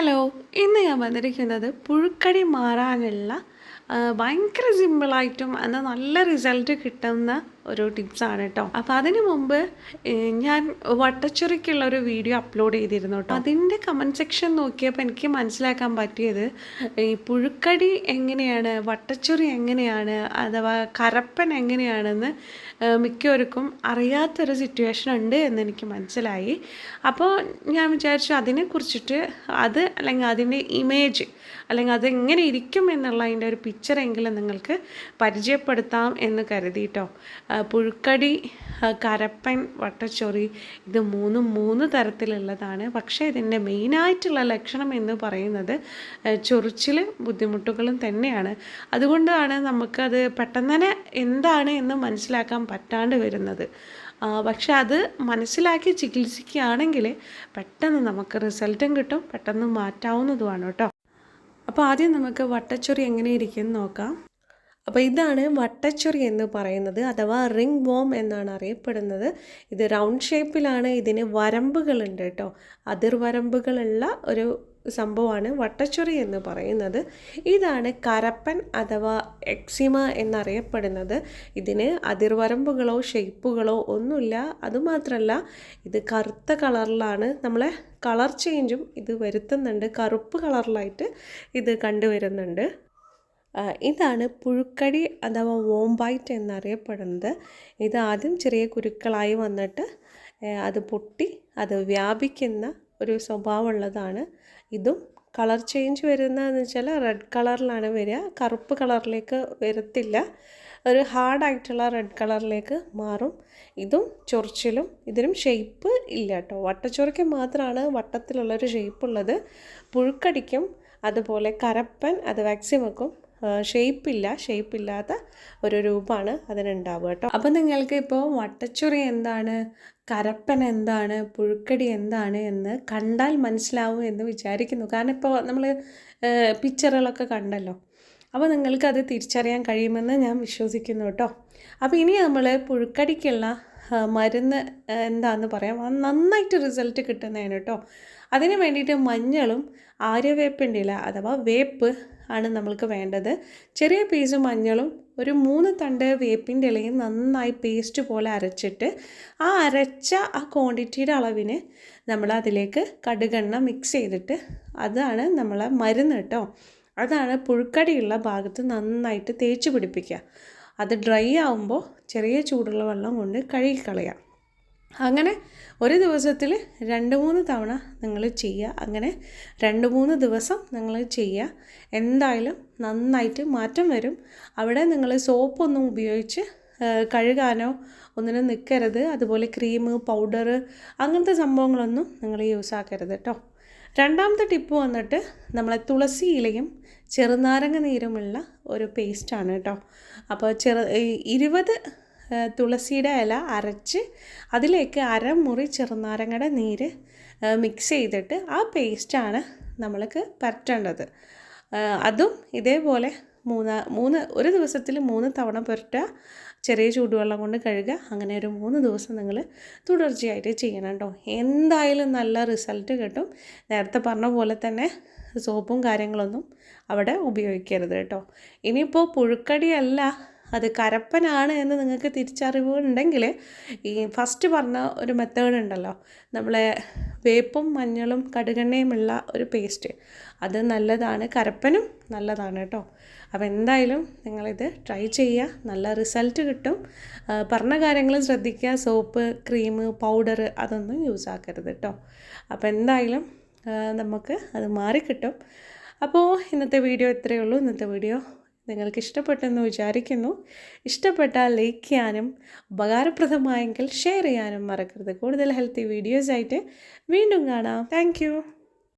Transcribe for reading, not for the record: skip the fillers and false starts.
Hello, ഇന്ന് ഞാൻ വന്നിരിക്കുന്നത് പുഴുക്കടി മാറാനുള്ള ഭയങ്കര സിമ്പിളായിട്ടും എന്നാൽ നല്ല റിസൾട്ട് കിട്ടുന്ന ഒരു ടിപ്സാണ് കേട്ടോ. അപ്പോൾ അതിന് മുമ്പ് ഞാൻ വട്ടച്ചൊറിക്കുള്ളൊരു വീഡിയോ അപ്ലോഡ് ചെയ്തിരുന്നു കേട്ടോ. അതിൻ്റെ കമൻറ്റ് സെക്ഷൻ നോക്കിയപ്പോൾ എനിക്ക് മനസ്സിലാക്കാൻ പറ്റിയത് ഈ പുഴുക്കടി എങ്ങനെയാണ്, വട്ടച്ചൊറി എങ്ങനെയാണ്, അഥവാ കരപ്പൻ എങ്ങനെയാണെന്ന് മിക്കവർക്കും അറിയാത്തൊരു സിറ്റുവേഷൻ ഉണ്ട് എന്നെനിക്ക് മനസ്സിലായി. അപ്പോൾ ഞാൻ വിചാരിച്ചു അതിനെക്കുറിച്ചിട്ട് അല്ലെങ്കിൽ അതിൻ്റെ ഇമേജ് അല്ലെങ്കിൽ അതെങ്ങനെ ഇരിക്കും എന്നുള്ള അതിൻ്റെ ഒരു പിക്ചറെങ്കിലും നിങ്ങൾക്ക് പരിചയപ്പെടുത്താം എന്ന് കരുതിയിട്ടോ. പുഴുക്കടി, കരപ്പൻ, വട്ടച്ചൊറി ഇത് മൂന്ന് തരത്തിലുള്ളതാണ്. പക്ഷേ ഇതിൻ്റെ മെയിനായിട്ടുള്ള ലക്ഷണം എന്ന് പറയുന്നത് ചൊറിച്ചിൽ ബുദ്ധിമുട്ടുകളും തന്നെയാണ്. അതുകൊണ്ടാണ് നമുക്കത് പെട്ടെന്ന് തന്നെ എന്താണ് എന്ന് മനസ്സിലാക്കാൻ പറ്റാണ്ട് വരുന്നത്. പക്ഷെ അത് മനസ്സിലാക്കി ചികിത്സിക്കുകയാണെങ്കിൽ പെട്ടെന്ന് നമുക്ക് റിസൾട്ടും കിട്ടും, പെട്ടെന്ന് മാറ്റാവുന്നതുമാണ് കേട്ടോ. അപ്പോൾ ആദ്യം നമുക്ക് വട്ടച്ചൊറി എങ്ങനെ ഇരിക്കുമെന്ന് നോക്കാം. അപ്പോൾ ഇതാണ് വട്ടച്ചൊറി എന്ന് പറയുന്നത്, അഥവാ റിംഗ് വോം എന്നാണ് അറിയപ്പെടുന്നത്. ഇത് റൗണ്ട് ഷേപ്പിലാണ്. ഇതിന് വരമ്പുകളുണ്ട് കേട്ടോ. അതിർവരമ്പുകളുള്ള ഒരു സംഭവമാണ് വട്ടച്ചൊറി എന്ന് പറയുന്നത്. ഇതാണ് കരപ്പൻ അഥവാ എക്സിമ എന്നറിയപ്പെടുന്നത്. ഇതിന് അതിർവരമ്പുകളോ ഷേപ്പുകളോ ഒന്നുമില്ല. അതുമാത്രമല്ല ഇത് കറുത്ത കളറിലാണ്. നമ്മളെ കളർ ചേഞ്ചും ഇത് വരുത്തുന്നുണ്ട്. കറുപ്പ് കളറിലായിട്ട് ഇത് കണ്ടുവരുന്നുണ്ട്. ഇതാണ് പുഴുക്കടി അഥവാ വോംബൈറ്റ് എന്നറിയപ്പെടുന്നത്. ഇത് ആദ്യം ചെറിയ കുരുക്കളായി വന്നിട്ട് അത് പൊട്ടി അത് വ്യാപിക്കുന്ന ഒരു സ്വഭാവമുള്ളതാണ്. ഇതും കളർ ചേഞ്ച് വരുന്നതെന്ന് വെച്ചാൽ റെഡ് കളറിലാണ് വരിക, കറുപ്പ് കളറിലേക്ക് വരത്തില്ല. ഒരു ഹാർഡായിട്ടുള്ള റെഡ് കളറിലേക്ക് മാറും. ഇതും ചൊറിച്ചിലും ഇതിനും ഷേപ്പ് ഇല്ല കേട്ടോ. വട്ടച്ചൊറിക്ക് മാത്രമാണ് വട്ടത്തിലുള്ളൊരു ഷേപ്പുള്ളത്. പുഴുക്കടിക്കും അതുപോലെ കരപ്പൻ അത് വാക്സിമക്കും ഷേപ്പില്ലാത്ത ഒരു രൂപമാണ് അതിനുണ്ടാവുക കേട്ടോ. അപ്പം നിങ്ങൾക്ക് ഇപ്പോൾ വട്ടച്ചൊറി എന്താണ്, കരപ്പൻ എന്താണ്, പുഴുക്കടി എന്താണ് എന്ന് കണ്ടാൽ മനസ്സിലാവും എന്ന് വിചാരിക്കുന്നു. കാരണം ഇപ്പോൾ നമ്മൾ പിക്ചറുകളൊക്കെ കണ്ടല്ലോ. അപ്പോൾ നിങ്ങൾക്കത് തിരിച്ചറിയാൻ കഴിയുമെന്ന് ഞാൻ വിശ്വസിക്കുന്നു കേട്ടോ. അപ്പോൾ ഇനി നമ്മൾ പുഴുക്കടിക്കുള്ള മരുന്ന് എന്താണെന്ന് പറയാം. നന്നായിട്ട് റിസൾട്ട് കിട്ടുന്നതാണ് കേട്ടോ. അതിന് വേണ്ടിയിട്ട് മഞ്ഞളും ആര്യവേപ്പിൻ്റെ ഇല അഥവാ വേപ്പ് ആണ് നമ്മൾക്ക് വേണ്ടത്. ചെറിയ പീസ് മഞ്ഞളും ഒരു 3 തണ്ട് വേപ്പിൻ്റെ ഇലയും നന്നായി പേസ്റ്റ് പോലെ അരച്ചിട്ട് ആ അരച്ച ആ ക്വാണ്ടിറ്റിയുടെ അളവിന് നമ്മൾ അതിലേക്ക് കടുകെണ്ണ മിക്സ് ചെയ്തിട്ട് അതാണ് നമ്മളെ മരുന്ന് കേട്ടോ. അതാണ് പുഴുക്കടിയുള്ള ഭാഗത്ത് നന്നായിട്ട് തേച്ച് പിടിപ്പിക്കുക. അത് ഡ്രൈ ആവുമ്പോൾ ചെറിയ ചൂടുള്ള വെള്ളം കൊണ്ട് കഴുകിക്കളയാം. അങ്ങനെ ഒരു ദിവസത്തിൽ 2-3 തവണ നിങ്ങൾ ചെയ്യുക. അങ്ങനെ 2-3 ദിവസം നിങ്ങൾ ചെയ്യുക. എന്തായാലും നന്നായിട്ട് മാറ്റം വരും. അവിടെ നിങ്ങൾ സോപ്പൊന്നും ഉപയോഗിച്ച് കഴുകാനോ ഒന്നിനും നിൽക്കരുത്. അതുപോലെ ക്രീം, പൗഡർ അങ്ങനത്തെ സംഭവങ്ങളൊന്നും നിങ്ങൾ യൂസ് ആക്കരുത് കേട്ടോ. രണ്ടാമത്തെ ടിപ്പ് വന്നിട്ട് നമ്മളെ തുളസി ഇലയും ചെറുനാരങ്ങ നീരുമുള്ള ഒരു പേസ്റ്റാണ് കേട്ടോ. അപ്പോൾ 20 തുളസിയുടെ ഇല അരച്ച് അതിലേക്ക് അരമുറി ചെറുനാരങ്ങയുടെ നീര് മിക്സ് ചെയ്തിട്ട് ആ പേസ്റ്റാണ് നമ്മൾക്ക് പരട്ടേണ്ടത്. അതും ഇതേപോലെ ഒരു ദിവസത്തിൽ 3 തവണ പുരട്ടുക. ചെറിയ ചൂടുവെള്ളം കൊണ്ട് കഴുകുക. അങ്ങനെ ഒരു 3 ദിവസം നിങ്ങൾ തുടർച്ചയായിട്ട് ചെയ്യണം കേട്ടോ. എന്തായാലും നല്ല റിസൾട്ട് കിട്ടും. നേരത്തെ പറഞ്ഞ പോലെ തന്നെ സോപ്പും കാര്യങ്ങളൊന്നും അവിടെ ഉപയോഗിക്കരുത് കേട്ടോ. ഇനിയിപ്പോൾ പുഴുക്കടിയല്ല അത് കരപ്പനാണ് എന്ന് നിങ്ങൾക്ക് തിരിച്ചറിവ് ഉണ്ടെങ്കിൽ ഈ ഫസ്റ്റ് പറഞ്ഞ ഒരു മെത്തേഡ് ഉണ്ടല്ലോ, നമ്മളെ വേപ്പും മഞ്ഞളും കടുകെണ്ണയുമുള്ള ഒരു പേസ്റ്റ്, അത് നല്ലതാണ്. കരപ്പനും നല്ലതാണ് കേട്ടോ. അപ്പോൾ എന്തായാലും നിങ്ങളിത് ട്രൈ ചെയ്യുക. നല്ല റിസൾട്ട് കിട്ടും. പറഞ്ഞ കാര്യങ്ങൾ ശ്രദ്ധിക്കുക. സോപ്പ്, ക്രീം, പൗഡർ അതൊന്നും യൂസ് ആക്കരുത് കേട്ടോ. അപ്പോൾ എന്തായാലും നമുക്ക് അത് മാറിക്കിട്ടും. അപ്പോൾ ഇന്നത്തെ വീഡിയോ ഇത്രയേ ഉള്ളൂ. ഇന്നത്തെ വീഡിയോ നിങ്ങൾക്ക് ഇഷ്ടപ്പെട്ടെന്ന് വിചാരിക്കുന്നു. ഇഷ്ടപ്പെട്ടാൽ ലൈക്ക് ചെയ്യാനും ഉപകാരപ്രദമായെങ്കിൽ ഷെയർ ചെയ്യാനും മറക്കരുത്. കൂടുതൽ ഹെൽത്തി വീഡിയോസായിട്ട് വീണ്ടും കാണാം. താങ്ക്